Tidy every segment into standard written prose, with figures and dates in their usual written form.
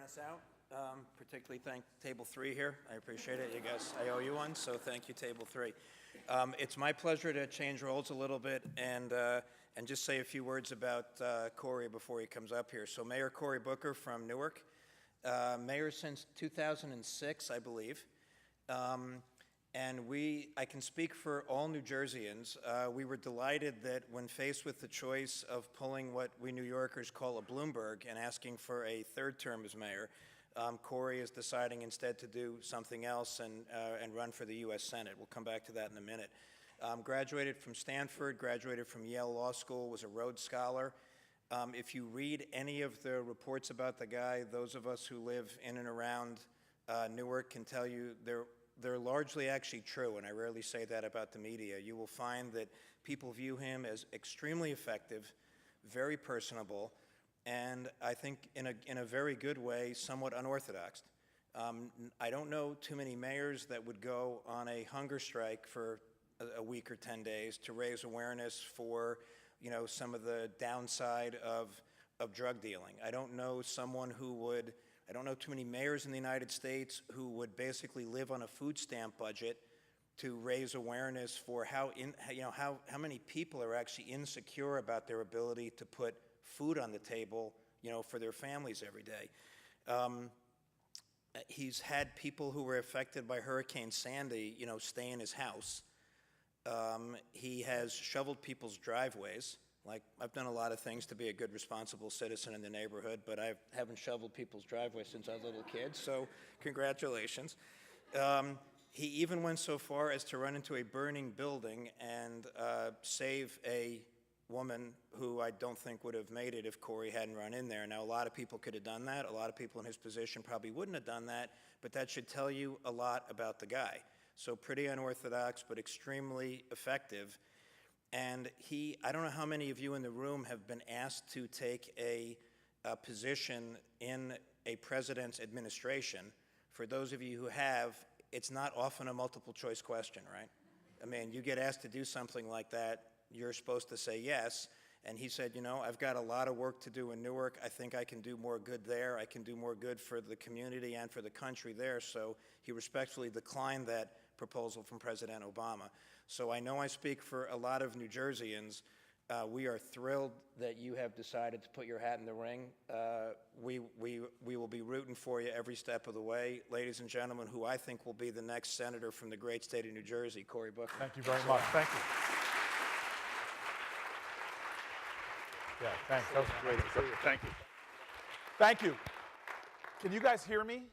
us out. Particularly thank Table 3 here. I appreciate it. You guys, I owe you one, so thank you, Table 3. It's my pleasure to change roles a little bit and just say a few words about Cory before he comes up here. So Mayor Cory Booker from Newark, mayor since 2006, I believe. And I can speak for all New Jerseyans. We were delighted that when faced with the choice of pulling what we New Yorkers call a Bloomberg and asking for a third term as mayor, Cory is deciding instead to do something else and run for the U.S. Senate. We'll come back to that in a minute. Graduated from Stanford, graduated from Yale Law School, was a Rhodes Scholar. If you read any of the reports about the guy, those of us who live in and around Newark can tell you they're largely actually true, and I rarely say that about the media. You will find that people view him as extremely effective, very personable, and I think in a very good way, somewhat unorthodox. I don't know too many mayors that would go on a hunger strike for a week or 10 days to raise awareness for, some of the downside of drug dealing. I don't know too many mayors in the United States who would basically live on a food stamp budget to raise awareness for how many people are actually insecure about their ability to put food on the table, for their families every day. He's had people who were affected by Hurricane Sandy, stay in his house. He has shoveled people's driveways. Like, I've done a lot of things to be a good, responsible citizen in the neighborhood, but I haven't shoveled people's driveways since I was a little kid, so congratulations. He even went so far as to run into a burning building and save a woman who I don't think would have made it if Cory hadn't run in there. Now, a lot of people could have done that. A lot of people in his position probably wouldn't have done that, but that should tell you a lot about the guy. So pretty unorthodox, but extremely effective. And I don't know how many of you in the room have been asked to take a position in a president's administration. For those of you who have, it's not often a multiple choice question, right? I mean, you get asked to do something like that, you're supposed to say yes. And he said, I've got a lot of work to do in Newark. I think I can do more good there. I can do more good for the community and for the country there. So he respectfully declined that proposal from President Obama. So I know I speak for a lot of New Jerseyans. We are thrilled that you have decided to put your hat in the ring. We will be rooting for you every step of the way. Ladies and gentlemen, who I think will be the next senator from the great state of New Jersey, Cory Booker. Thank you very much. Thank you. Yeah, thanks. That was great. Thank you. Thank you. Can you guys hear me?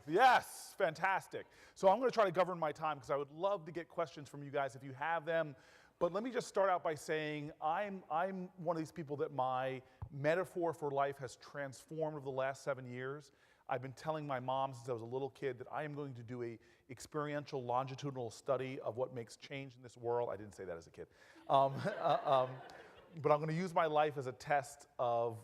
Yes, fantastic. So I'm going to try to govern my time because I would love to get questions from you guys if you have them. But let me just start out by saying I'm one of these people that my metaphor for life has transformed over the last 7 years. I've been telling my mom since I was a little kid that I am going to do a experiential longitudinal study of what makes change in this world. I didn't say that as a kid. But I'm going to use my life as a test of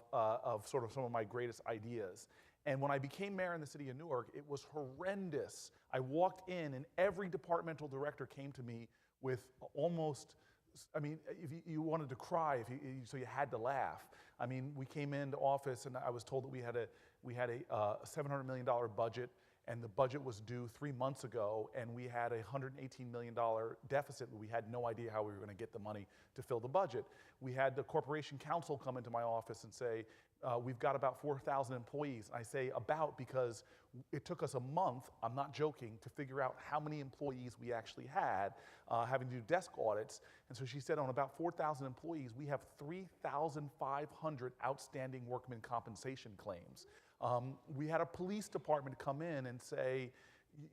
sort of some of my greatest ideas. And when I became mayor in the city of Newark, it was horrendous. I walked in and every departmental director came to me with almost, if you wanted to cry, so you had to laugh. I mean, we came into office and I was told that we had a $700 million budget, and the budget was due 3 months ago, and we had a $118 million deficit, but we had no idea how we were going to get the money to fill the budget. We had the corporation counsel come into my office and say, we've got about 4,000 employees. I say about because it took us a month, I'm not joking, to figure out how many employees we actually had, having to do desk audits. And so she said on about 4,000 employees, we have 3,500 outstanding workman compensation claims. We had a police department come in and say,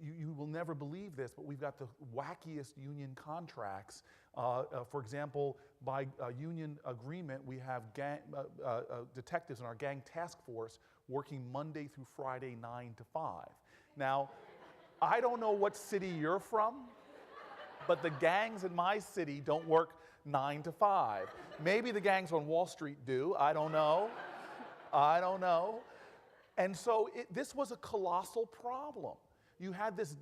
you will never believe this, but we've got the wackiest union contracts. For example, by union agreement, we have detectives in our gang task force working Monday through Friday, 9 to 5. Now, I don't know what city you're from, but the gangs in my city don't work 9 to 5. Maybe the gangs on Wall Street do. I don't know. I don't know. And so this was a colossal problem. You had this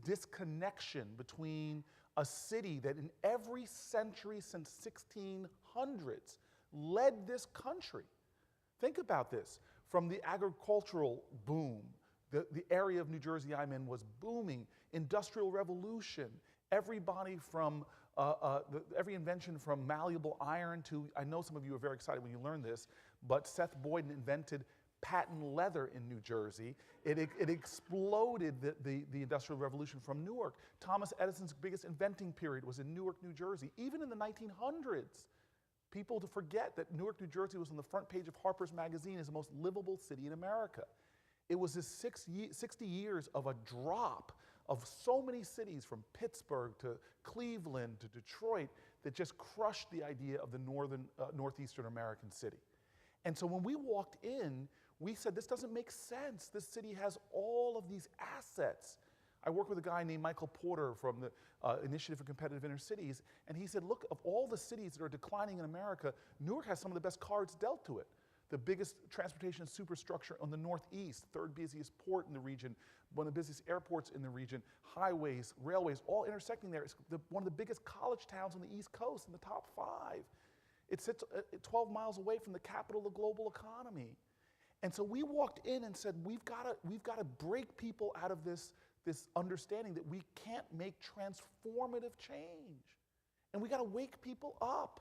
disconnection between a city that in every century since 1600s led this country. Think about this. from the agricultural boom. The area of New Jersey I'm in was booming. Industrial revolution. Everybody from, every invention from malleable iron to, I know some of you are very excited when you learn this, but Seth Boyden invented patent leather in New Jersey. It exploded the Industrial Revolution from Newark. Thomas Edison's biggest inventing period was in Newark, New Jersey. Even in the 1900s, people to forget that Newark, New Jersey was on the front page of Harper's Magazine as the most livable city in America. It was this 60 years of a drop of so many cities from Pittsburgh to Cleveland to Detroit that just crushed the idea of the northeastern American city. And so when we walked in, we said, this doesn't make sense. This city has all of these assets. I work with a guy named Michael Porter from the Initiative for Competitive Inner Cities, and he said, look, of all the cities that are declining in America, Newark has some of the best cards dealt to it. The biggest transportation superstructure on the Northeast, third busiest port in the region, one of the busiest airports in the region, highways, railways, all intersecting there. It's one of the biggest college towns on the East Coast in the top 5. It sits 12 miles away from the capital of the global economy. And so we walked in and said, we've got to break people out of this understanding that we can't make transformative change. And we got to wake people up.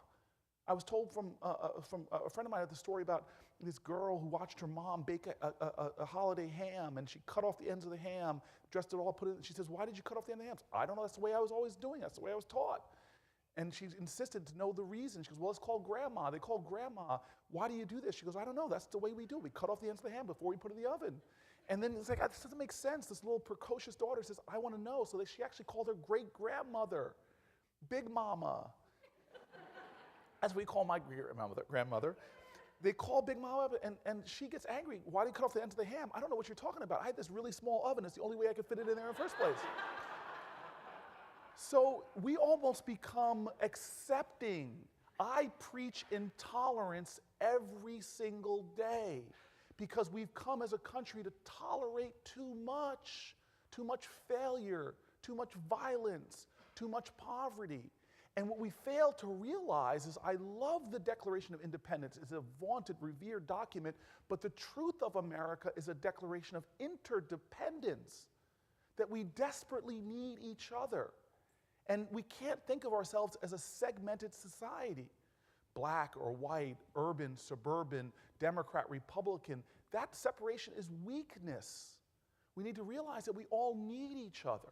I was told from a friend of mine the story about this girl who watched her mom bake a holiday ham, and she cut off the ends of the ham, dressed it all, put it in. She says, why did you cut off the end of the hams? I don't know, that's the way I was always doing it. That's the way I was taught. And she insisted to know the reason. She goes, well, it's called grandma. They call grandma. Why do you do this? She goes, I don't know. That's the way we do it. We cut off the ends of the ham before we put it in the oven. And then it's like, this doesn't make sense. This little precocious daughter says, I want to know. So she actually called her great-grandmother, Big Mama. That's what we call my grandmother. They call Big Mama up, and she gets angry. Why did you cut off the ends of the ham? I don't know what you're talking about. I had this really small oven. It's the only way I could fit it in there in the first place. So we almost become accepting. I preach intolerance every single day because we've come as a country to tolerate too much failure, too much violence, too much poverty. And what we fail to realize is, I love the Declaration of Independence. It's a vaunted, revered document, but the truth of America is a declaration of interdependence, that we desperately need each other. And we can't think of ourselves as a segmented society. Black or white, urban, suburban, Democrat, Republican. That separation is weakness. We need to realize that we all need each other.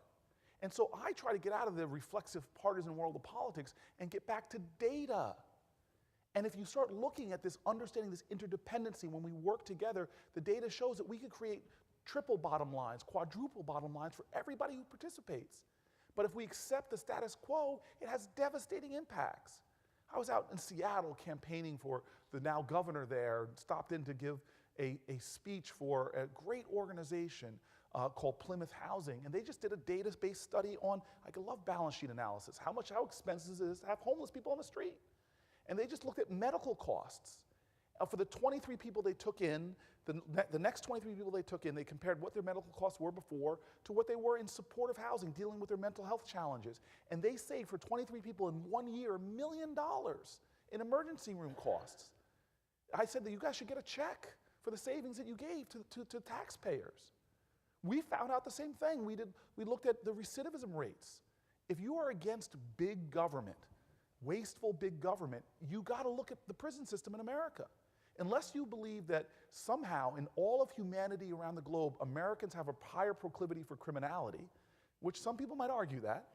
And so I try to get out of the reflexive partisan world of politics and get back to data. And if you start looking at this, understanding this interdependency, when we work together, the data shows that we could create triple bottom lines, quadruple bottom lines for everybody who participates. But if we accept the status quo, it has devastating impacts. I was out in Seattle campaigning for the now governor there, stopped in to give a speech for a great organization called Plymouth Housing, and they just did a data-based study on, I love balance sheet analysis, how expensive it is to have homeless people on the street. And they just looked at medical costs. For the 23 people they took in, the next 23 people they took in, they compared what their medical costs were before to what they were in supportive housing, dealing with their mental health challenges. And they saved for 23 people in 1 year $1 million in emergency room costs. I said that you guys should get a check for the savings that you gave to taxpayers. We found out the same thing. We looked at the recidivism rates. If you are against big government, wasteful big government, you got to look at the prison system in America. Unless you believe that somehow in all of humanity around the globe, Americans have a higher proclivity for criminality, which some people might argue that,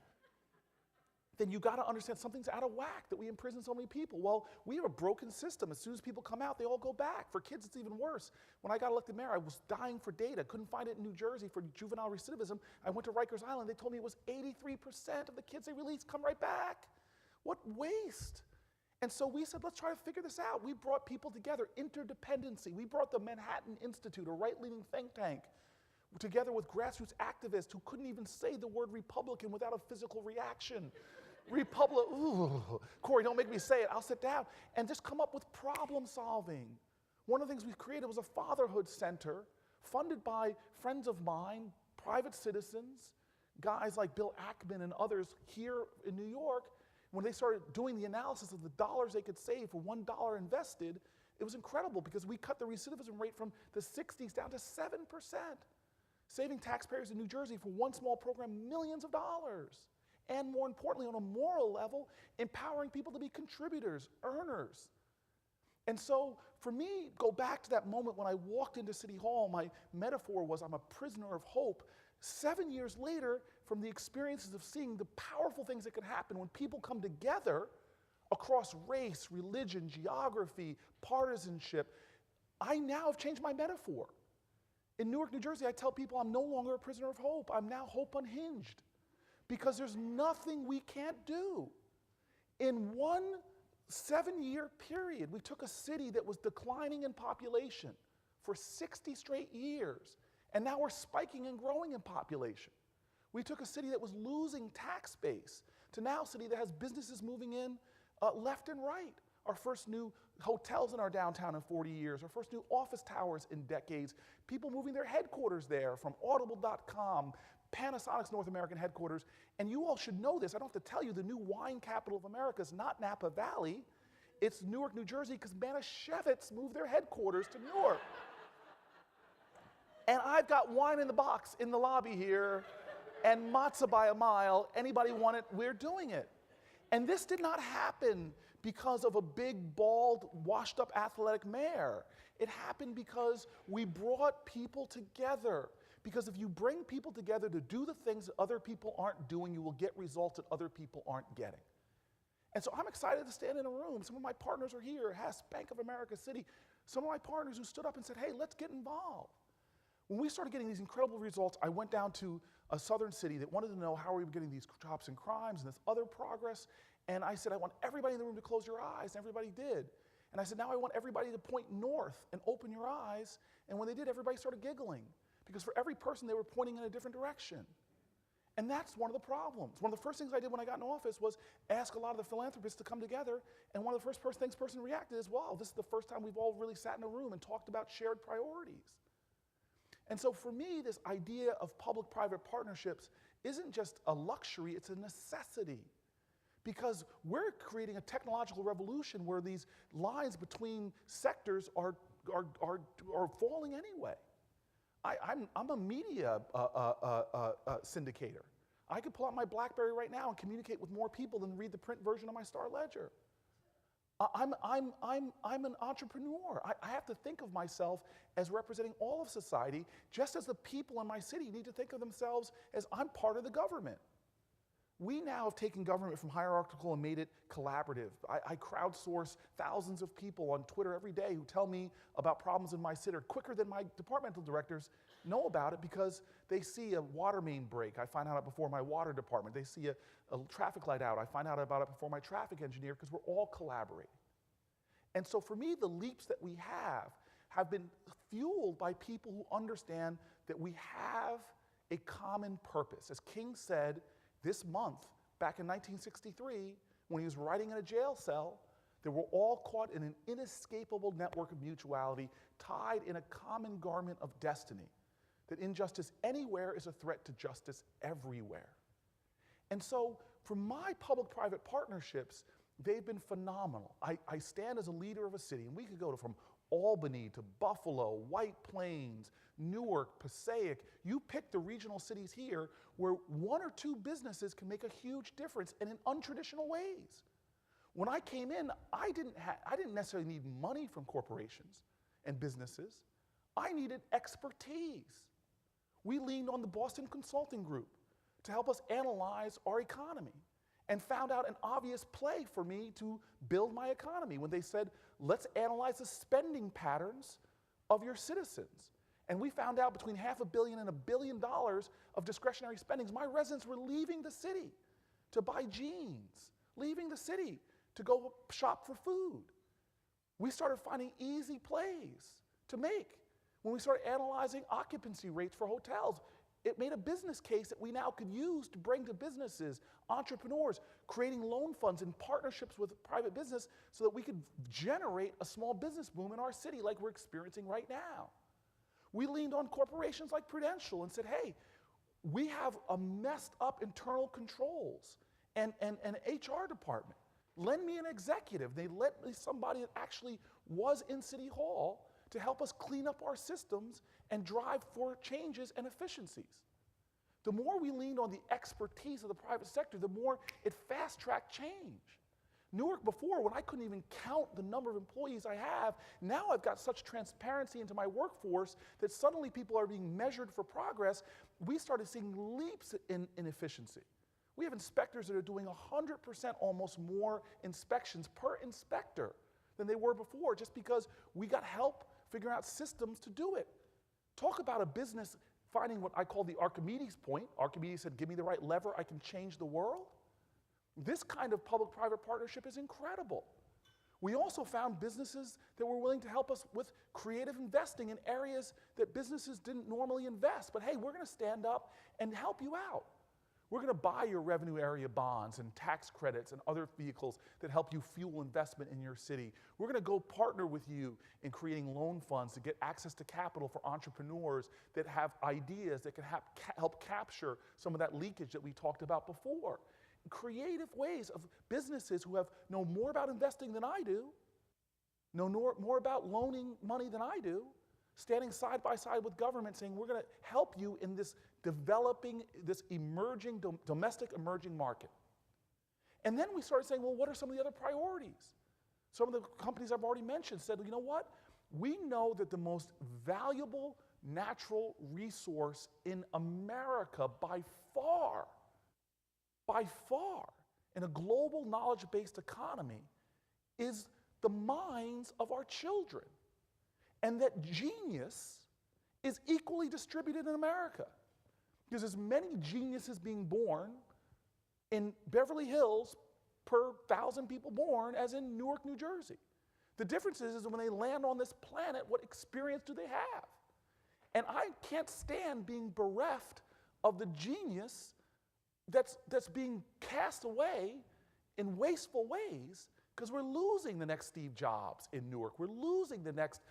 then you got to understand something's out of whack that we imprison so many people. Well, we have a broken system. As soon as people come out, they all go back. For kids, it's even worse. When I got elected mayor, I was dying for data. Couldn't find it in New Jersey for juvenile recidivism. I went to Rikers Island. They told me it was 83% of the kids they released come right back. What waste. And so we said, let's try to figure this out. We brought people together, interdependency. We brought the Manhattan Institute, a right-leaning think tank, together with grassroots activists who couldn't even say the word Republican without a physical reaction. Ooh, Cory, don't make me say it. I'll sit down and just come up with problem solving. One of the things we've created was a fatherhood center funded by friends of mine, private citizens, guys like Bill Ackman and others here in New York. When they started doing the analysis of the dollars they could save for $1 invested, It was incredible because we cut the recidivism rate from the 60s down to 7%, saving taxpayers in New Jersey for one small program millions of dollars. And more importantly, on a moral level, empowering people to be contributors, earners. And so for me, go back to that moment when I walked into City Hall, my metaphor was I'm a prisoner of hope. 7 years later, from the experiences of seeing the powerful things that can happen when people come together across race, religion, geography, partisanship, I now have changed my metaphor. In Newark, New Jersey, I tell people I'm no longer a prisoner of hope. I'm now hope unhinged. Because there's nothing we can't do. In one 7-year period, we took a city that was declining in population for 60 straight years, and now we're spiking and growing in population. We took a city that was losing tax base to now a city that has businesses moving in left and right. Our first new hotels in our downtown in 40 years, our first new office towers in decades, people moving their headquarters there from Audible.com, Panasonic's North American headquarters, and you all should know this. I don't have to tell you, the new wine capital of America is not Napa Valley, it's Newark, New Jersey, because Manischewitz moved their headquarters to Newark. And I've got wine in the box in the lobby here, and matzah by a mile. Anybody want it? We're doing it. And this did not happen because of a big, bald, washed-up athletic mayor. It happened because we brought people together. Because if you bring people together to do the things that other people aren't doing, you will get results that other people aren't getting. And so I'm excited to stand in a room. Some of my partners are here, Hess, Bank of America City. Some of my partners who stood up and said, hey, let's get involved. When we started getting these incredible results, I went down to a southern city that wanted to know how are we getting these drops in crimes and this other progress. And I said, I want everybody in the room to close your eyes. And everybody did. And I said, now I want everybody to point north and open your eyes. And when they did, everybody started giggling. Because for every person, they were pointing in a different direction. And that's one of the problems. One of the first things I did when I got in office was ask a lot of the philanthropists to come together. And one of the first things person reacted is, wow, this is the first time we've all really sat in a room and talked about shared priorities. And so for me, this idea of public-private partnerships isn't just a luxury, it's a necessity. Because we're creating a technological revolution where these lines between sectors are falling anyway. I'm a media syndicator. I could pull out my BlackBerry right now and communicate with more people than read the print version of my Star Ledger. I'm an entrepreneur. I have to think of myself as representing all of society, just as the people in my city need to think of themselves as I'm part of the government. We now have taken government from hierarchical and made it collaborative. I crowdsource thousands of people on Twitter every day who tell me about problems in my city quicker than my departmental directors know about it because they see a water main break. I find out before my water department. They see a traffic light out. I find out about it before my traffic engineer because we're all collaborating. And so for me, the leaps that we have been fueled by people who understand that we have a common purpose. As King said, this month, back in 1963, when he was writing in a jail cell, they were all caught in an inescapable network of mutuality, tied in a common garment of destiny, that injustice anywhere is a threat to justice everywhere. And so, for my public-private partnerships, they've been phenomenal. I stand as a leader of a city, and we could go from Albany to Buffalo, White Plains, Newark, Passaic. You pick the regional cities here where one or two businesses can make a huge difference and in untraditional ways. When I came in, I didn't necessarily need money from corporations and businesses. I needed expertise. We leaned on the Boston Consulting Group to help us analyze our economy and found out an obvious play for me to build my economy when they said, let's analyze the spending patterns of your citizens. And we found out between $500 million and $1 billion of discretionary spendings, my residents were leaving the city to buy jeans, leaving the city to go shop for food. We started finding easy plays to make. When we started analyzing occupancy rates for hotels, it made a business case that we now could use to bring to businesses, entrepreneurs, creating loan funds and partnerships with private business so that we could generate a small business boom in our city like we're experiencing right now. We leaned on corporations like Prudential and said, hey, we have a messed up internal controls and an HR department. lend me an executive. They lent me somebody that actually was in City Hall to help us clean up our systems and drive for changes and efficiencies. The more we leaned on the expertise of the private sector, the more it fast-tracked change. Newark before, when I couldn't even count the number of employees I have, now I've got such transparency into my workforce that suddenly people are being measured for progress. We started seeing leaps in efficiency. We have inspectors that are doing 100% almost more inspections per inspector than they were before, just because we got help figuring out systems to do it. Talk about a business finding what I call the Archimedes point. Archimedes said, give me the right lever, I can change the world. This kind of public-private partnership is incredible. We also found businesses that were willing to help us with creative investing in areas that businesses didn't normally invest. But hey, we're going to stand up and help you out. We're going to buy your revenue area bonds and tax credits and other vehicles that help you fuel investment in your city. We're going to go partner with you in creating loan funds to get access to capital for entrepreneurs that have ideas that can help capture some of that leakage that we talked about before. Creative ways of businesses who know more about investing than I do, know more about loaning money than I do, standing side by side with government saying, we're going to help you in this developing, this emerging, domestic emerging market. And then we started saying, well, what are some of the other priorities? Some of the companies I've already mentioned said, you know what? We know that the most valuable natural resource in America by far, in a global knowledge-based economy, is the minds of our children. And that genius is equally distributed in America. There's as many geniuses being born in Beverly Hills per 1,000 people born as in Newark, New Jersey. The difference is when they land on this planet, what experience do they have? And I can't stand being bereft of the genius that's being cast away in wasteful ways, because we're losing the next Steve Jobs in Newark. We're losing the next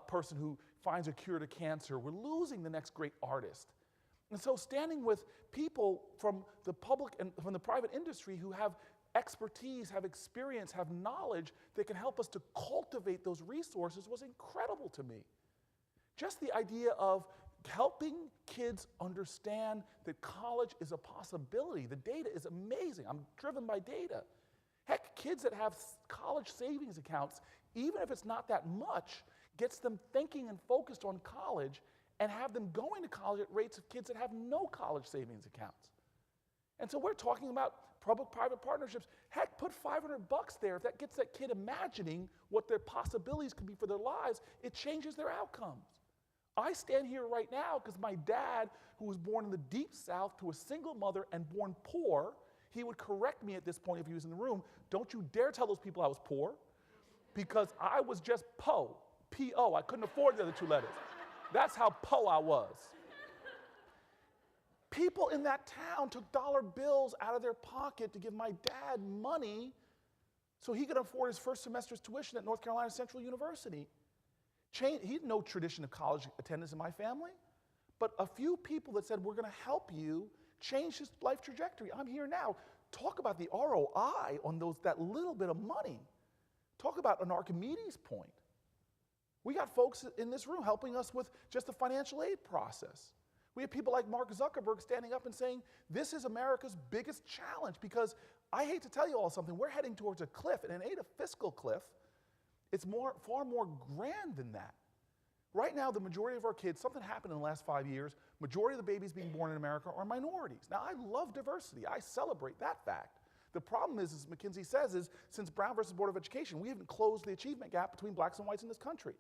person who finds a cure to cancer. We're losing the next great artist. And so standing with people from the public and from the private industry who have expertise, have experience, have knowledge that can help us to cultivate those resources was incredible to me. Just the idea of helping kids understand that college is a possibility. The data is amazing. I'm driven by data. Heck, kids that have college savings accounts, even if it's not that much, gets them thinking and focused on college and have them going to college at rates of kids that have no college savings accounts. And so we're talking about public-private partnerships. Heck, put $500 there. If that gets that kid imagining what their possibilities could be for their lives, it changes their outcomes. I stand here right now because my dad, who was born in the deep South to a single mother and born poor, he would correct me at this point if he was in the room. Don't you dare tell those people I was poor, because I was just po, P-O. I couldn't afford the other two letters. That's how po I was. People in that town took dollar bills out of their pocket to give my dad money so he could afford his first semester's tuition at North Carolina Central University. He had no tradition of college attendance in my family, but a few people that said, we're going to help you change his life trajectory. I'm here now. Talk about the ROI on that little bit of money. Talk about an Archimedes point. We got folks in this room helping us with just the financial aid process. We have people like Mark Zuckerberg standing up and saying, this is America's biggest challenge, because I hate to tell you all something, we're heading towards a cliff, and it ain't a fiscal cliff. It's far more grand than that. Right now, the majority of our kids, something happened in the last 5 years, majority of the babies being born in America are minorities. Now, I love diversity. I celebrate that fact. The problem is, as McKinsey says, is since Brown versus Board of Education, we haven't closed the achievement gap between blacks and whites in this country.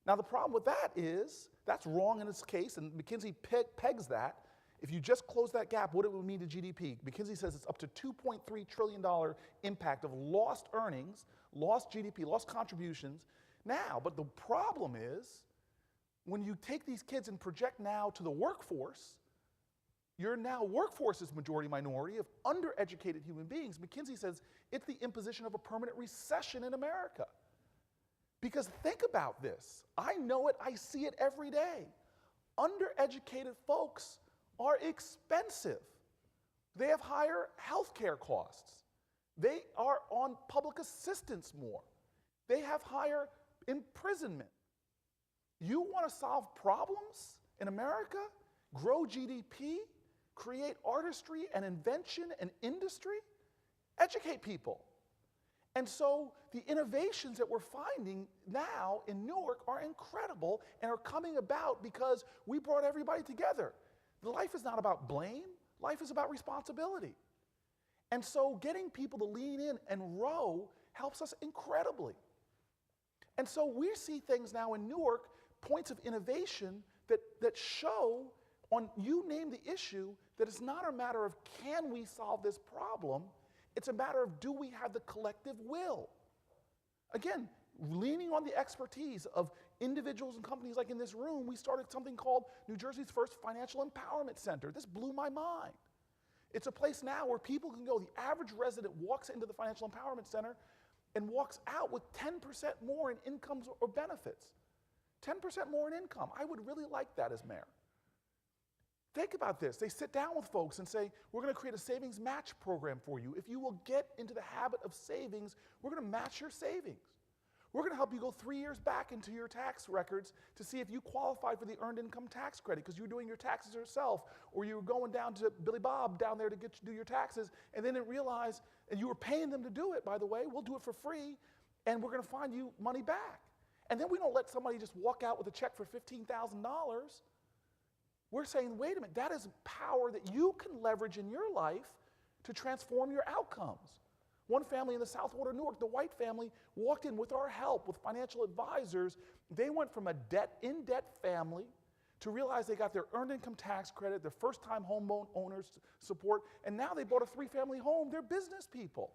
Now, the problem with that is, that's wrong in its case, and McKinsey pegs that. If you just close that gap, what it would mean to GDP? McKinsey says it's up to $2.3 trillion impact of lost earnings, lost GDP, lost contributions. Now, but the problem is, when you take these kids and project now to the workforce, your now workforce is majority minority of undereducated human beings. McKinsey says it's the imposition of a permanent recession in America. Because think about this. I know it, I see it every day. Undereducated folks are expensive. They have higher healthcare costs. They are on public assistance more. They have higher imprisonment. You want to solve problems in America, grow GDP, create artistry and invention and industry? Educate people. And so the innovations that we're finding now in Newark are incredible and are coming about because we brought everybody together. Life is not about blame. Life is about responsibility. And so getting people to lean in and row helps us incredibly. And so we see things now in Newark, points of innovation that show on, you name the issue, that it's not a matter of can we solve this problem, it's a matter of do we have the collective will. Again, leaning on the expertise of individuals and companies like in this room, we started something called New Jersey's first financial empowerment center. This blew my mind. It's a place now where people can go, the average resident walks into the financial empowerment center and walks out with 10% more in incomes or benefits. 10% more in income. I would really like that as mayor. Think about this. They sit down with folks and say, we're going to create a savings match program for you. If you will get into the habit of savings, we're going to match your savings. We're going to help you go 3 years back into your tax records to see if you qualify for the earned income tax credit because you were doing your taxes yourself, or you were going down to Billy Bob down there to do your taxes and then didn't realize, and you were paying them to do it, by the way. We'll do it for free, and we're going to find you money back. And then we don't let somebody just walk out with a check for $15,000. We're saying, wait a minute, that is power that you can leverage in your life to transform your outcomes. One family in the South Ward of Newark, the White family, walked in with our help, with financial advisors. They went from a in-debt family to realize they got their earned income tax credit, their first-time home owners support, and now they bought a 3-family home. They're business people,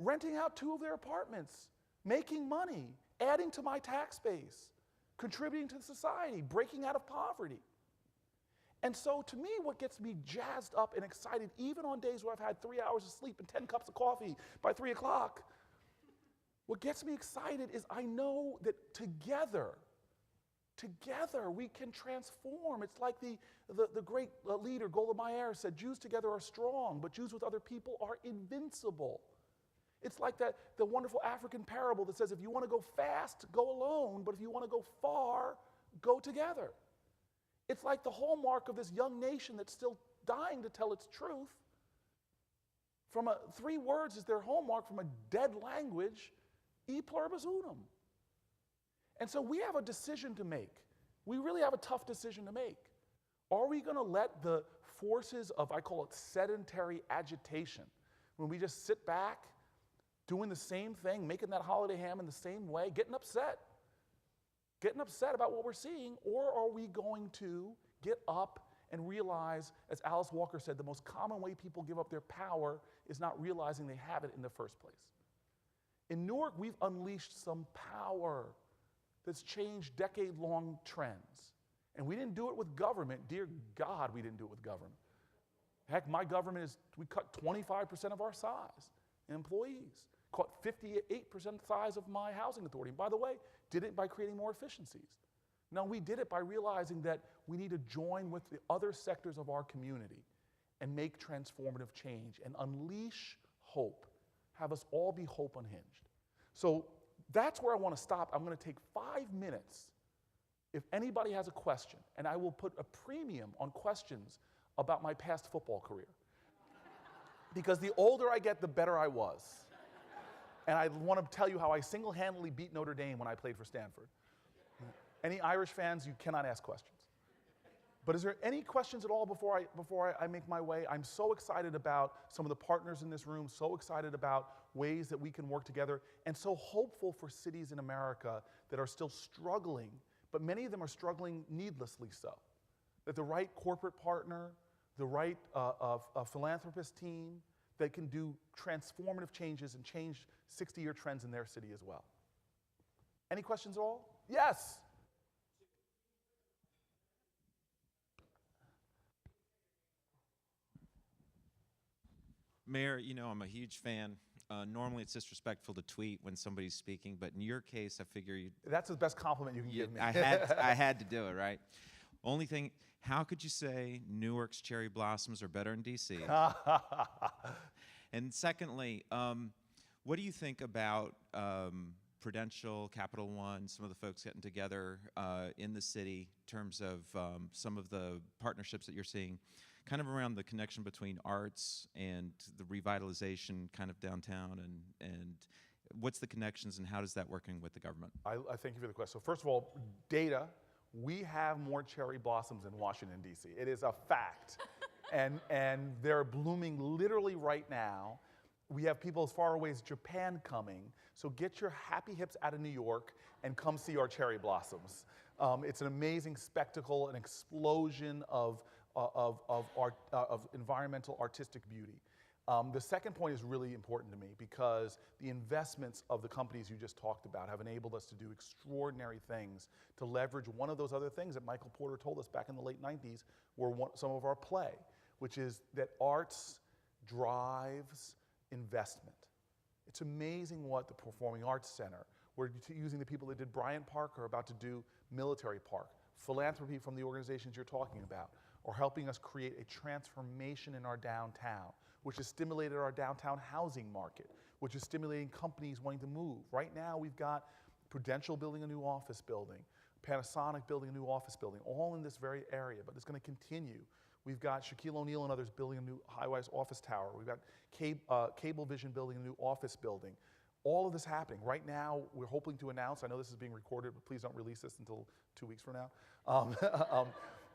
renting out 2 of their apartments, making money, adding to my tax base, contributing to society, breaking out of poverty. And so to me, what gets me jazzed up and excited, even on days where I've had 3 hours of sleep and 10 cups of coffee by 3 o'clock, what gets me excited is I know that together we can transform. It's like the great leader Golda Meir said, Jews together are strong, but Jews with other people are invincible. It's like the wonderful African parable that says, if you want to go fast, go alone, but if you want to go far, go together. It's like the hallmark of this young nation that's still dying to tell its truth. 3 words is their hallmark from a dead language, e pluribus unum. And so we have a decision to make. We really have a tough decision to make. Are we going to let the forces of, I call it sedentary agitation, when we just sit back, doing the same thing, making that holiday ham in the same way, getting upset about what we're seeing, or are we going to get up and realize, as Alice Walker said, the most common way people give up their power is not realizing they have it in the first place. In Newark, we've unleashed some power that's changed decade-long trends. And we didn't do it with government. Dear God, we didn't do it with government. Heck, my government we cut 25% of our size in employees. Cut 58% size of my housing authority. And by the way, did it by creating more efficiencies. No, we did it by realizing that we need to join with the other sectors of our community and make transformative change and unleash hope. Have us all be hope unhinged. So that's where I want to stop. I'm going to take 5 minutes if anybody has a question, and I will put a premium on questions about my past football career. Because the older I get, the better I was. And I want to tell you how I single-handedly beat Notre Dame when I played for Stanford. Any Irish fans, you cannot ask questions. But is there any questions at all before I make my way? I'm so excited about some of the partners in this room, so excited about ways that we can work together, and so hopeful for cities in America that are still struggling, but many of them are struggling needlessly so. That the right corporate partner, the right philanthropist team, that can do transformative changes and change 60-year trends in their city as well. Any questions at all? Yes. Mayor, you know I'm a huge fan. Normally it's disrespectful to tweet when somebody's speaking, but in your case, I figure you... That's the best compliment you can give me. I had to do it, right? Only thing, how could you say Newark's cherry blossoms are better in D.C.? And secondly, what do you think about Prudential, Capital One, some of the folks getting together in the city in terms of some of the partnerships that you're seeing, kind of around the connection between arts and the revitalization kind of downtown, and what's the connections and how does that working with the government? I thank you for the question. So first of all, data, we have more cherry blossoms in Washington, D.C. It is a fact. and they're blooming literally right now. We have people as far away as Japan coming. So get your happy hips out of New York and come see our cherry blossoms. It's an amazing spectacle, an explosion of environmental artistic beauty. The second point is really important to me because the investments of the companies you just talked about have enabled us to do extraordinary things to leverage one of those other things that Michael Porter told us back in the late 90s were some of our play, which is that arts drives investment. It's amazing what the Performing Arts Center, we're using the people that did Bryant Park are about to do Military Park, philanthropy from the organizations you're talking about, are helping us create a transformation in our downtown, which has stimulated our downtown housing market, which is stimulating companies wanting to move. Right now we've got Prudential building a new office building, Panasonic building a new office building, all in this very area, but it's going to continue. We've got Shaquille O'Neal and others building a new high-rise office tower. We've got Cablevision building a new office building. All of this happening. Right now, we're hoping to announce, I know this is being recorded, but please don't release this until 2 weeks from now,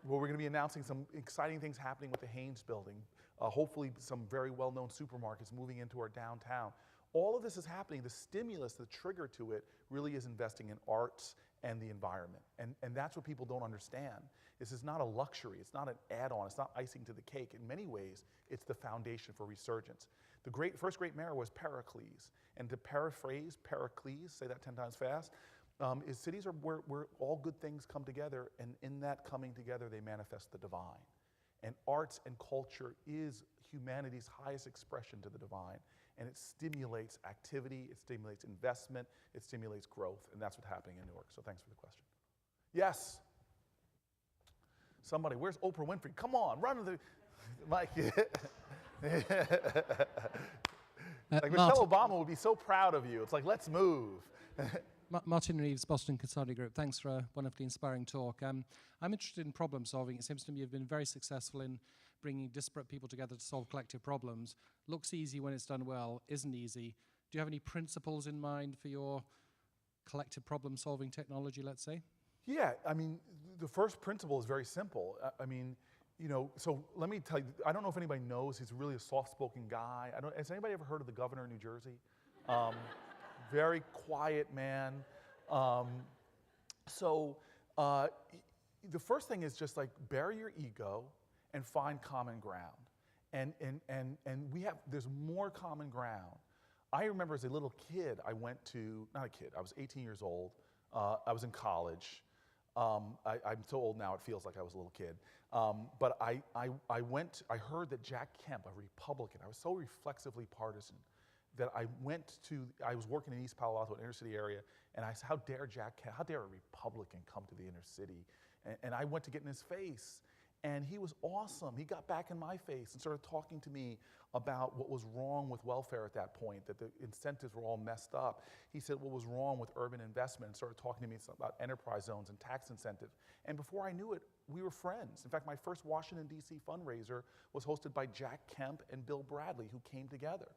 where we're going to be announcing some exciting things happening with the Haynes building. Hopefully some very well-known supermarkets moving into our downtown. All of this is happening. The stimulus, the trigger to it, really is investing in arts and the environment. And that's what people don't understand. This is not a luxury. It's not an add-on. It's not icing to the cake. In many ways, it's the foundation for resurgence. The first great mayor was Pericles. And to paraphrase Pericles, say that 10 times fast, is cities are where all good things come together, and in that coming together, they manifest the divine. And arts and culture is humanity's highest expression to the divine. And it stimulates activity, it stimulates investment, it stimulates growth, and that's what's happening in Newark. So thanks for the question. Yes? Somebody, where's Oprah Winfrey? Come on, run to the mic. Like Michelle Obama would be so proud of you. It's like, let's move. Martin Reeves, Boston Consulting Group. Thanks for a wonderfully inspiring talk. I'm interested in problem solving. It seems to me you've been very successful in bringing disparate people together to solve collective problems. Looks easy when it's done well, isn't easy. Do you have any principles in mind for your collective problem solving technology, let's say? Yeah, I mean, the first principle is very simple. I mean, you know, so let me tell you, I don't know if anybody knows, he's really a soft-spoken guy. Has anybody ever heard of the governor of New Jersey? Very quiet man. The first thing is just like bury your ego and find common ground. And there's more common ground. I remember as a little kid, I went to, not a kid, I was 18 years old. I was in college. I'm so old now, it feels like I was a little kid. But I heard that Jack Kemp, a Republican, I was so reflexively partisan that I was working in East Palo Alto, an inner city area, and I said, how dare a Republican come to the inner city? And I went to get in his face, and he was awesome. He got back in my face and started talking to me about what was wrong with welfare at that point, that the incentives were all messed up. He said what was wrong with urban investment and started talking to me about enterprise zones and tax incentives. And before I knew it, we were friends. In fact, my first Washington, D.C. fundraiser was hosted by Jack Kemp and Bill Bradley, who came together.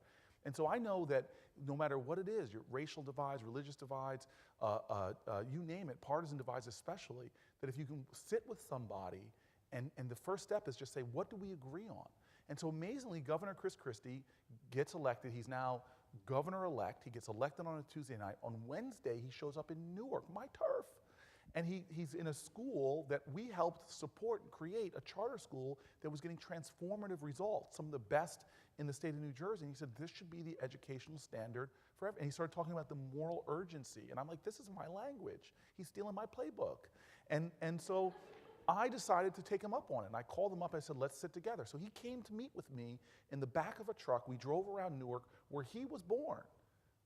And so I know that no matter what it is, your racial divides, religious divides, you name it, partisan divides especially, that if you can sit with somebody and the first step is just say, what do we agree on? And so amazingly, Governor Chris Christie gets elected. He's now governor-elect. He gets elected on a Tuesday night. On Wednesday, he shows up in Newark, my turf. And he's in a school that we helped support and create, a charter school that was getting transformative results, some of the best in the state of New Jersey. And he said, this should be the educational standard for everyone. And he started talking about the moral urgency. And I'm like, this is my language. He's stealing my playbook. And so I decided to take him up on it. And I called him up. I said, let's sit together. So he came to meet with me in the back of a truck. We drove around Newark, where he was born.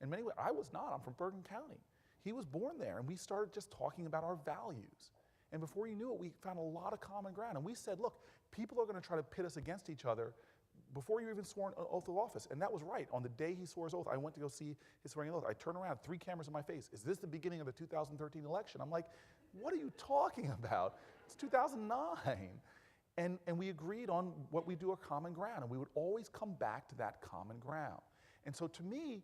In many ways, I was not. I'm from Bergen County. He was born there, and we started just talking about our values. And before you knew it, we found a lot of common ground. And we said, look, people are going to try to pit us against each other. before you're even sworn an oath of office. And that was right. On the day he swore his oath, I went to go see his swearing oath. I turned around, 3 cameras in my face. Is this the beginning of the 2013 election? I'm like, what are you talking about? It's 2009. And we agreed on what we do a common ground, and we would always come back to that common ground. And so to me,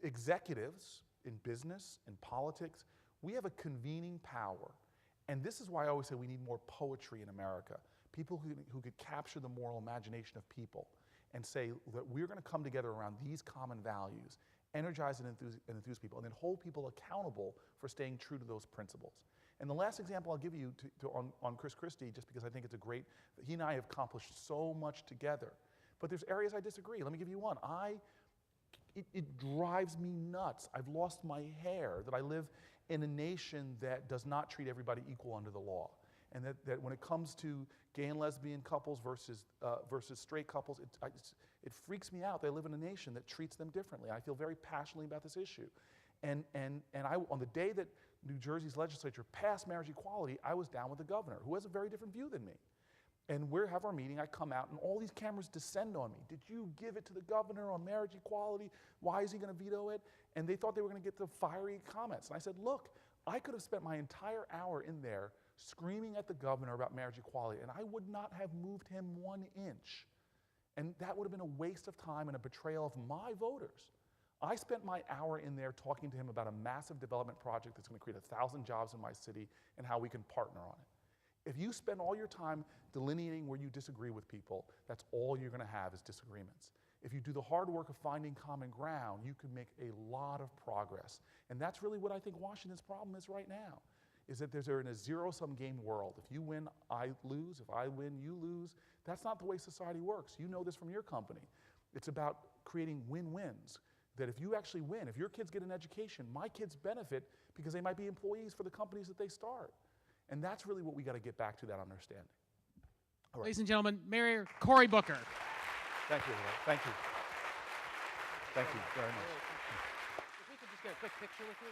executives in business, in politics, we have a convening power. And this is why I always say we need more poetry in America. People who could capture the moral imagination of people and say that we're going to come together around these common values, energize and enthuse people, and then hold people accountable for staying true to those principles. And the last example I'll give you on Chris Christie, just because I think it's a great, he and I have accomplished so much together. But there's areas I disagree. Let me give you one. It drives me nuts. I've lost my hair that I live in a nation that does not treat everybody equal under the law. And that when it comes to gay and lesbian couples versus straight couples, it freaks me out. They live in a nation that treats them differently. I feel very passionately about this issue. And on the day that New Jersey's legislature passed marriage equality, I was down with the governor, who has a very different view than me. And we have our meeting, I come out, and all these cameras descend on me. Did you give it to the governor on marriage equality? Why is he going to veto it? And they thought they were going to get the fiery comments. And I said, look, I could have spent my entire hour in there screaming at the governor about marriage equality, and I would not have moved him 1 inch. And that would have been a waste of time and a betrayal of my voters. I spent my hour in there talking to him about a massive development project that's going to create 1,000 jobs in my city and how we can partner on it. If you spend all your time delineating where you disagree with people, that's all you're going to have is disagreements. If you do the hard work of finding common ground, you can make a lot of progress. And that's really what I think Washington's problem is right now, is that they're in a zero-sum game world. If you win, I lose. If I win, you lose. That's not the way society works. You know this from your company. It's about creating win-wins. That if you actually win, if your kids get an education, my kids benefit because they might be employees for the companies that they start. And that's really what we got to get back to, that understanding. All right. Ladies and gentlemen, Mayor Cory Booker. Thank you, everybody. Thank you. Thank you very much. If we could just get a quick picture with you.